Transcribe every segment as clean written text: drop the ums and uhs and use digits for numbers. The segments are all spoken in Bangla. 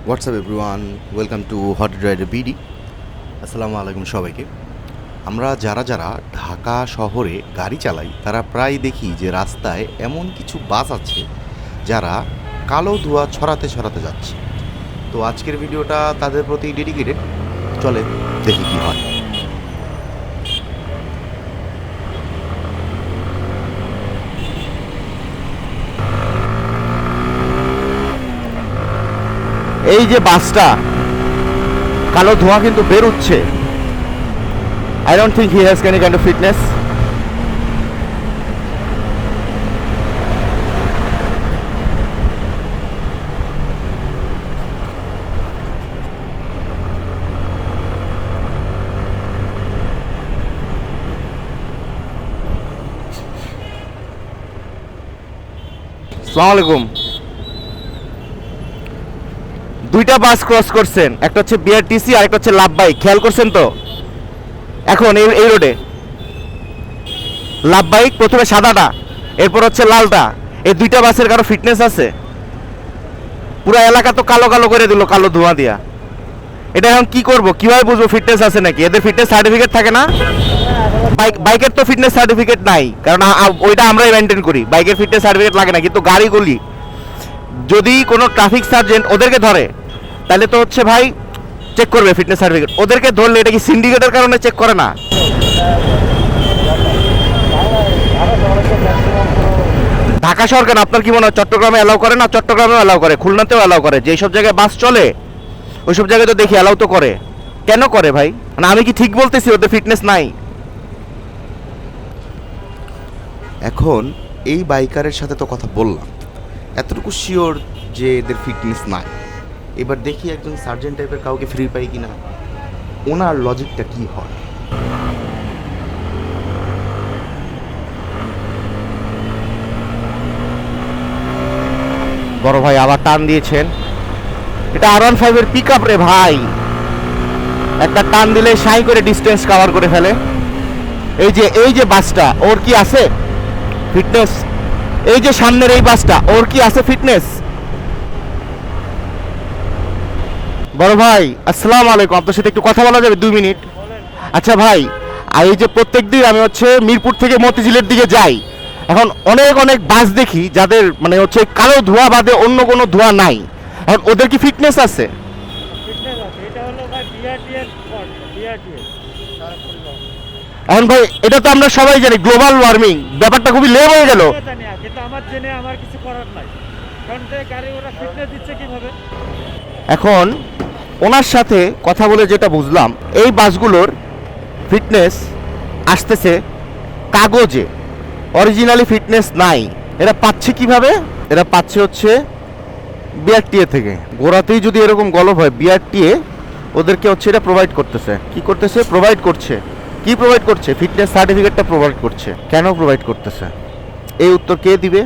WhatsApp everyone, welcome to hot rider BD. আসসালামু আলাইকুম সবাইকে। আমরা যারা যারা ঢাকা শহরে গাড়ি চালাই তারা প্রায় দেখি যে রাস্তায় এমন কিছু বাস আছে যারা কালো ধোঁয়া ছড়াতে ছড়াতে যাচ্ছে। তো আজকের ভিডিওটা তাদের প্রতি ডেডিকেটেড। চলে দেখি কি হয়। এই যে বাসটা কালো ধোঁয়া কিন্তু বেরোচ্ছে। I don't think he has any kind of fitness. আসসালামু আলাইকুম। দুইটা বাস ক্রস করছেন, একটা হচ্ছে বিআরটিসি আর একটা হচ্ছে লাভবাই। খেয়াল করছেন তো? এখন এই রোডে লাভবাই প্রথমে সাদাটা, এরপর হচ্ছে লালটা। এই দুইটা বাসের কারো ফিটনেস আছে? পুরো এলাকা তো কালো কালো করে দিল কালো ধোঁয়া দিয়া। এটা এখন কি করব, কিভাবে বুঝবো ফিটনেস আছে নাকি? এদের ফিটনেস সার্টিফিকেট থাকে না? বাইকের তো ফিটনেস সার্টিফিকেট নাই, কারণ ওইটা আমরাই মেনটেন করি। বাইকের ফিটনেস সার্টিফিকেট লাগে না, কিন্তু গাড়িগুলি যদি কোনো ট্রাফিক সার্জেন্ট ওদেরকে ধরে তাহলে তো হচ্ছে ভাই চেক করবে ফিটনেস সার্টিফিকেট। ওদেরকে ধরলে এটা কি সিন্ডিকেটের কারণে চেক করে না? ঢাকা শহর কেন, আপনার কি মনে হয় চট্টগ্রামে অ্যালাউ করে না? চট্টগ্রামেও অ্যালাউ করে, খুলনাতেও অ্যালাউ করে। যেসব জায়গায় বাস চলে ওইসব জায়গায় তো দেখি অ্যালাউ তো করে। কেন করে ভাই? মানে আমি কি ঠিক বলতেছি ওদের ফিটনেস নাই? এখন এই বাইকারের সাথে তো কথা বললাম, এতটুকু শিওর যে এদের ফিটনেস নাই। এবার দেখি একজন সার্জেন্ট টাইপের কাউকে ফ্রি পাই কিনা, ওনার লজিকটা কি হয়। বড় ভাই আবার টান দিয়েছেন। এটা R15 এর পিক আপ রে ভাই, একটা টান দিলে সাই করে ডিস্টেন্স কভার করে ফেলে। এই যে বাসটা, ওর কি আছে ফিটনেস? এই যে সামনের এই বাসটা, ওর কি আছে ফিটনেস? বড় ভাই আসসালামু আলাইকুম, আপনার সাথে একটু কথা বলা যাবে 2 মিনিট? আচ্ছা ভাই, আর এই যে প্রত্যেকদিন আমি হচ্ছে মিরপুর থেকে মতিঝিলের দিকে যাই, এখন অনেক অনেক বাস দেখি যাদের মানে হচ্ছে কালো ধোঁয়া বাদে অন্য কোনো ধোঁয়া নাই। এখন ওদের কি ফিটনেস আছে? এখন ভাই এটা তো আমরা সবাই জানি গ্লোবাল ওয়ার্মিং, ব্যাপারটা খুবই লেভ হয়ে গেল। এখন ওনার সাথে কথা বলে যেটা বুঝলাম, এই বাসগুলোর ফিটনেস আসতেছে কাগজে, অরিজিনালি ফিটনেস নাই। এরা পাচ্ছে কিভাবে? এরা পাচ্ছে হচ্ছে বিআরটিএ থেকে। গোড়াতেই যদি এরকম গলপ হয়, বিআরটিএ ওদেরকে হচ্ছে এটা প্রোভাইড করতেছে। কি করতেছে? প্রোভাইড করছে। কি প্রোভাইড করছে? ফিটনেস সার্টিফিকেটটা প্রোভাইড করছে। কেন প্রোভাইড করতেছে? এই উত্তর কে দিবে?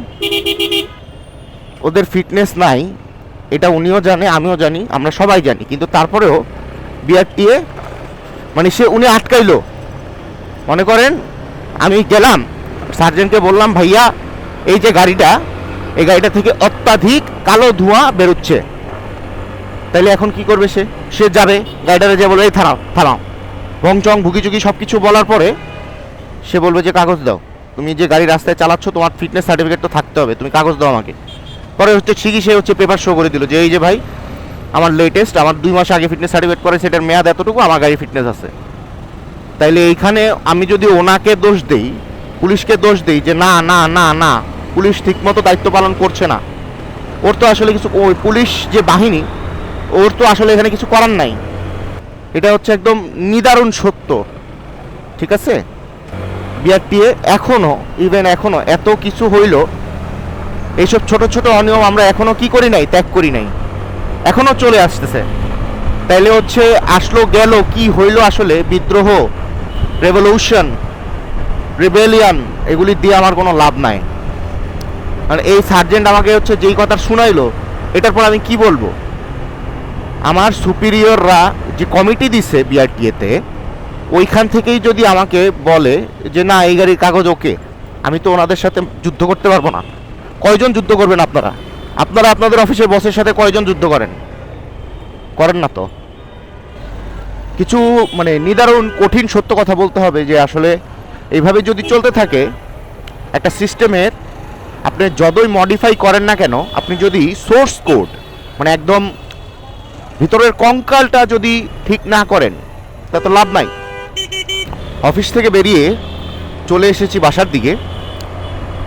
ওদের ফিটনেস নাই, এটা উনিও জানে, আমিও জানি, আমরা সবাই জানি, কিন্তু তারপরেও বিআরটিএ মানে উনি আটকাইলো। মনে করেন আমি গেলাম সার্জেন্টকে বললাম, ভাইয়া এই যে গাড়িটা, এই গাড়িটা থেকে অত্যাধিক কালো ধোঁয়া বেরোচ্ছে। তাইলে এখন কি করবে? সে যাবে গাড়িটারে, যে বলবে এই থামাও থামাও, ভংচং ভুগিচুগি সব কিছু বলার পরে সে বলবে যে কাগজ দাও, তুমি যে গাড়ি রাস্তায় চালাচ্ছ তোমার ফিটনেস সার্টিফিকেট তো থাকতে হবে, তুমি কাগজ দাও আমাকে। পরে হচ্ছে ঠিকই সে হচ্ছে পেপার শো করে দিল যে এই যে ভাই আমার লেটেস্ট, আমার 2 মাস আগে ফিটনেস সার্টিফিকেট করে, সেটার মেয়াদ এতটুকু, আমার গাড়ি ফিটনেস আছে। তাইলে এইখানে আমি যদি ওনাকে দোষ দেই, পুলিশকে দোষ দেই যে না না না না পুলিশ ঠিকমতো দায়িত্ব পালন করছে না, ওর তো আসলে কিছু, ওই পুলিশ যে বাহিনী ওর তো আসলে এখানে কিছু করার নাই। এটা হচ্ছে একদম নিদারুণ সত্য। ঠিক আছে, বিআরটিএ এখনো এত কিছু হইল, এইসব ছোট ছোট অনিয়ম আমরা এখনো কি করি নাই? ত্যাগ করি নাই, এখনো চলে আসতেছে। তাইলে হচ্ছে আসলো গেল, কি হইল আসলে? বিদ্রোহ, রেভলিউশন, রিবেলিয়ান, এগুলি দিয়ে আমার কোনো লাভ নাই। মানে এই সার্জেন্ট আমাকে হচ্ছে যেই কথা শুনাইলো, এটার পর আমি কি বলবো? আমার সুপিরিয়ররা যে কমিটি দিছে বিআরটিএতে, ওইখান থেকেই যদি আমাকে বলে যে না এই গাড়ির কাগজ ওকে, আমি তো ওনাদের সাথে যুদ্ধ করতে পারবো না। কয়জন যুদ্ধ করবেন আপনারা? আপনারা আপনাদের অফিসের বসের সাথে কয়জন যুদ্ধ করেন? করেন না তো। কিছু মানে নিদারুণ কঠিন সত্য কথা বলতে হবে যে আসলে এইভাবে যদি চলতে থাকে একটা সিস্টেমের, আপনি যতই মডিফাই করেন না কেন, আপনি যদি সোর্স কোড মানে একদম ভিতরের কঙ্কালটা যদি ঠিক না করেন তা তো লাভ নাই। অফিস থেকে বেরিয়ে চলে এসেছি বাসার দিকে।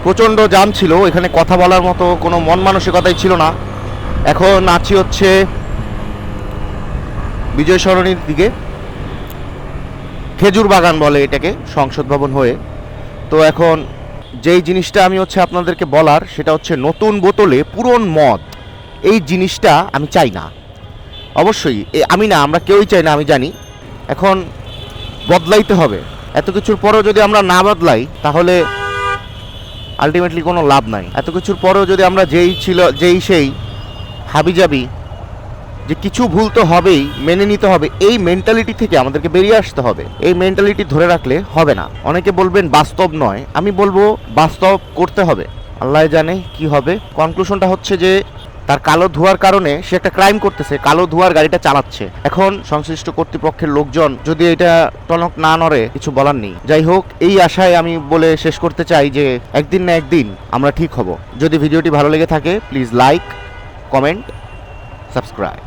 প্রচণ্ড জাম ছিল, এখানে কথা বলার মতো কোনো মন মানসিকতাই ছিল না। এখন আছি হচ্ছে বিজয় সরণির দিকে, খেজুর বাগান বলে এটাকে, সংসদ ভবন হয়ে। তো এখন যেই জিনিসটা আমি হচ্ছে আপনাদেরকে বলার সেটা হচ্ছে নতুন বোতলে পুরন মদ, এই জিনিসটা আমি চাই না। অবশ্যই আমি না, আমরা কেউই চাই না, আমি জানি। এখন বদলাইতে হবে। এত কিছুর পরেও যদি আমরা না বদলাই তাহলে আলটিমেটলি কোনো লাভ নাই। এত কিছুর পরেও যদি আমরা যেই সেই হাবিজাবি যে কিছু ভুল তো হবেই, মেনে নিতে হবে, এই মেন্টালিটি থেকে আমাদেরকে বেরিয়ে আসতে হবে। এই মেন্টালিটি ধরে রাখলে হবে না। অনেকে বলবেন বাস্তব নয়, আমি বলবো বাস্তব করতে হবে। আল্লাহ জানে কি হবে। কনক্লুশনটা হচ্ছে যে তার কালো ধোঁয়ার কারণে সে একটা ক্রাইম করতেছে, কালো ধোঁয়ার গাড়িটা চালাচ্ছে। এখন সংশ্লিষ্ট কর্তৃপক্ষের লোকজন যদি এটা টনক না নড়ে, কিছু বলার নেই। যাই হোক, এই আশায় আমি বলে শেষ করতে চাই যে একদিন না একদিন আমরা ঠিক হব। যদি ভিডিওটি ভালো লেগে থাকে প্লিজ লাইক, কমেন্ট, সাবস্ক্রাইব।